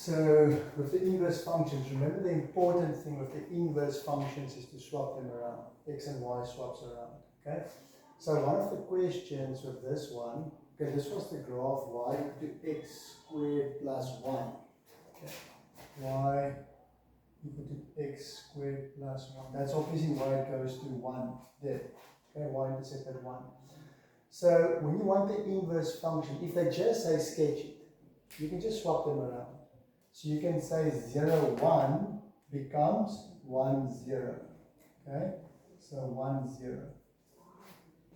So with the inverse functions, remember the important thing with the inverse functions is to swap them around. X and y swaps around. Okay. So one of the questions with this one, okay, this was the graph y equal to x squared plus 1. Okay. Y equal to x squared plus 1. That's obviously why it goes to 1 there. Okay, y-intercept at 1. So when you want the inverse function, if they just say sketch it, you can just swap them around. So you can say 0, 1 becomes 1, 0. Okay, so 1, 0.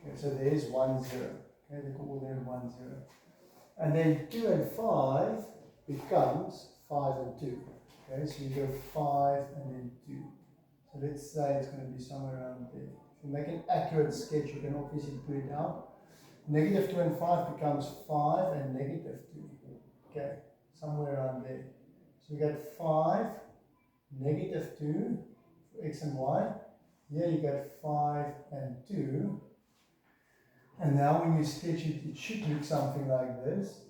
Okay, so there's 1, 0. Okay, they call there 1, 0. And then 2 and 5 becomes 5 and 2. Okay, so you go 5 and then 2. So let's say it's going to be somewhere around there. If you make an accurate sketch, you can obviously put it out. Negative 2 and 5 becomes 5 and negative 2. Okay, somewhere around there. So you get 5, negative 2 for x and y. Here you get 5 and 2. And now when you sketch it, it should look something like this.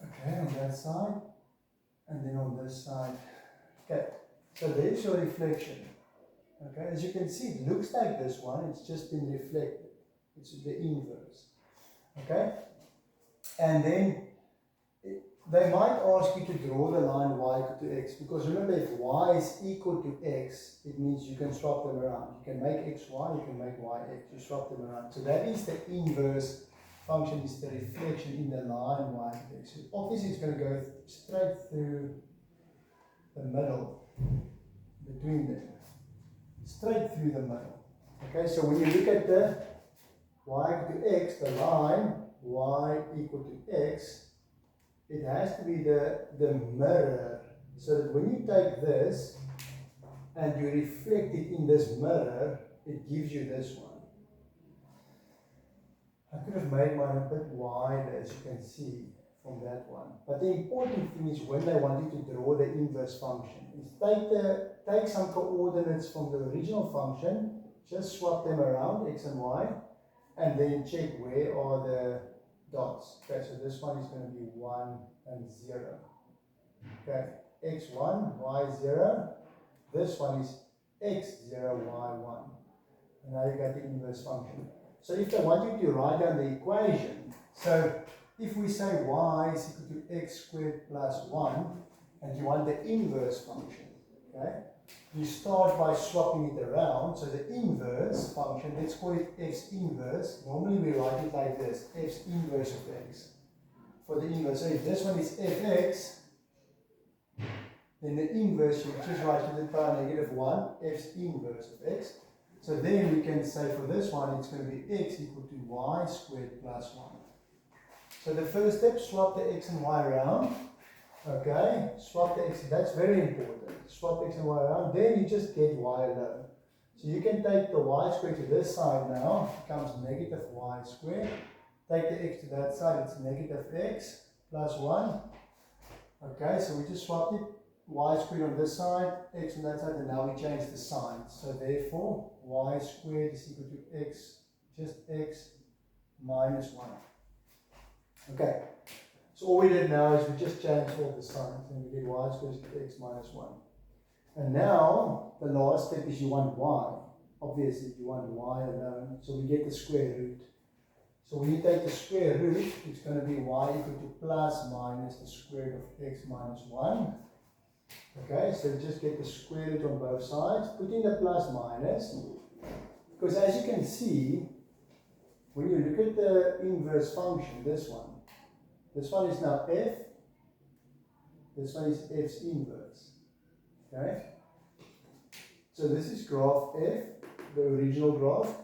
Okay, on that side. And then on this side. Okay, so there's your reflection. Okay, as you can see, it looks like this one. It's just been reflected. It's the inverse. Okay, and then they might ask you to draw the line y equal to x, because remember, if y is equal to x, it means you can swap them around. You can make x y, you can make y x, you swap them around. So that is the inverse function, is the reflection in the line y equal to x. So obviously it's going to go straight through the middle, between them, straight through the middle. Okay, so when you look at the y equal to x, the line y equal to x, it has to be the mirror, so that when you take this and you reflect it in this mirror, it gives you this one. I could have made mine a bit wider, as you can see from that one. But the important thing is, when they want you to draw the inverse function, is take some coordinates from the original function, just swap them around, x and y, and then check where are the dots. Okay, so this one is going to be 1 and 0. Okay, x1, y0. This one is x0, y1. And now you got the inverse function. So if they want you to write down the equation, so if we say y is equal to x squared plus 1, and you want the inverse function, okay, you start by swapping it around. So the inverse function, let's call it x inverse. Normally we write it like this, x inverse of x. For the inverse, so if this one is fx, then the inverse, you just write to the power negative 1, x inverse of x. So then we can say for this one, it's going to be x equal to y squared plus 1. So the first step, swap the x and y around. Okay, swap the x, that's very important. Swap x and y around, then you just get y alone. So you can take the y squared to this side now, it becomes negative y squared. Take the x to that side, it's negative x plus 1. Okay, so we just swapped it, y squared on this side, x on that side, and now we change the signs. So therefore, y squared is equal to x, just x minus 1. Okay. So all we did now is we just changed all the signs, and we get y squared is equal to x minus 1. And now, the last step is you want y. Obviously, you want y alone, so we get the square root. So when you take the square root, it's going to be y equal to plus minus the square root of x minus 1. Okay, so just get the square root on both sides. Put in the plus minus, because as you can see, when you look at the inverse function, this one is now f, this one is f's inverse. Okay? So this is graph f, the original graph,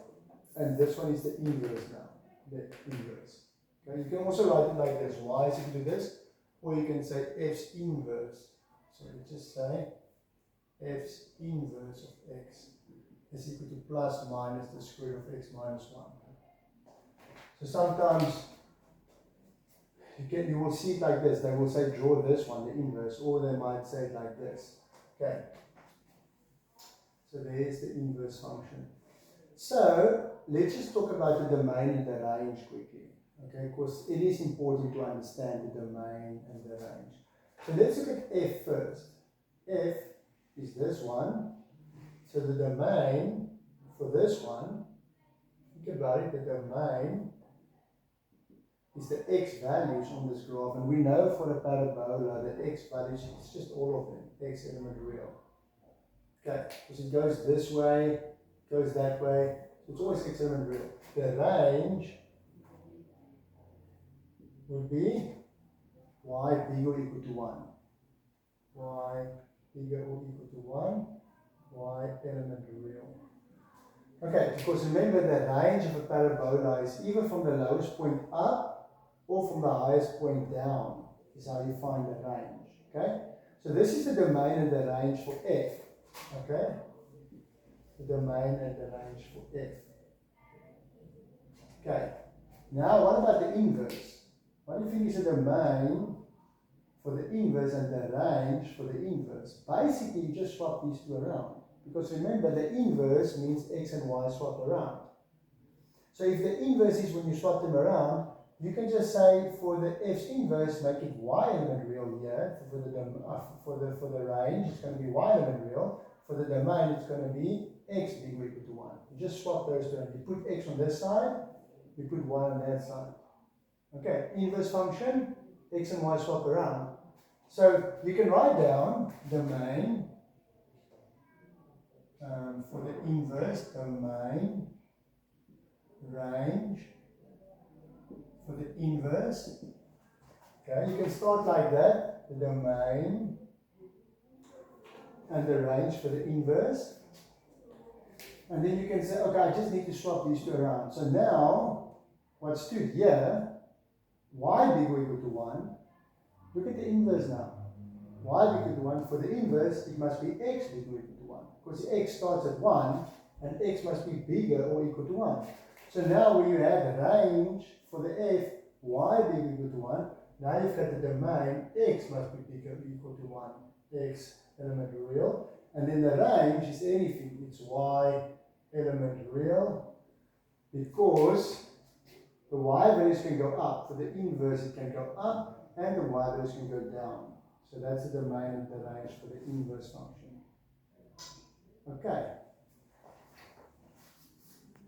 and this one is the inverse now, the inverse. Okay? You can also write it like this, y is equal to this, or you can say f's inverse. So you just say f's inverse of x is equal to plus minus the square root of x minus 1. So sometimes you will see it like this. They will say draw this one, the inverse, or they might say it like this. Okay. So there's the inverse function. So let's just talk about the domain and the range quickly. Okay, because it is important to understand the domain and the range. So let's look at f first. F is this one. So the domain for this one, think about it, the domain is the x values on this graph. And we know for a parabola, the x values is just all of them, x element real. Okay, because it goes this way, goes that way, so it's always x element real. The range would be y bigger or equal to 1. Y bigger or equal to 1, y element real. Okay, because remember the range of a parabola is either from the lowest point up or from the highest point down, is how you find the range. Okay, so this is the domain and the range for f. Okay, the domain and the range for f. Okay, now what about the inverse? What do you think is the domain for the inverse and the range for the inverse? Basically, you just swap these two around. Because remember, the inverse means x and y swap around. So if the inverse is when you swap them around, you can just say for the f's inverse, make it y element real here. For the range, it's going to be y element real. For the domain, it's going to be x bigger or equal to 1. You just swap those two and you put x on this side, you put y on that side. Okay, inverse function, x and y swap around. So you can write down domain for the inverse, domain, range for the inverse. Okay, you can start like that, the domain and the range for the inverse. And then you can say, okay, I just need to swap these two around. So now, what stood here, y bigger or equal to 1, look at the inverse now. Y bigger to 1, for the inverse, it must be x bigger or equal to 1. Because x starts at 1, and x must be bigger or equal to 1. So now when you have the range for the f, y bigger or equal to 1, now you've got the domain, x must be bigger or equal to 1, x element real. And then the range is anything, it's y element real, because the y values can go up. For the inverse, it can go up, and the y values can go down. So that's the domain and the range for the inverse function. Okay.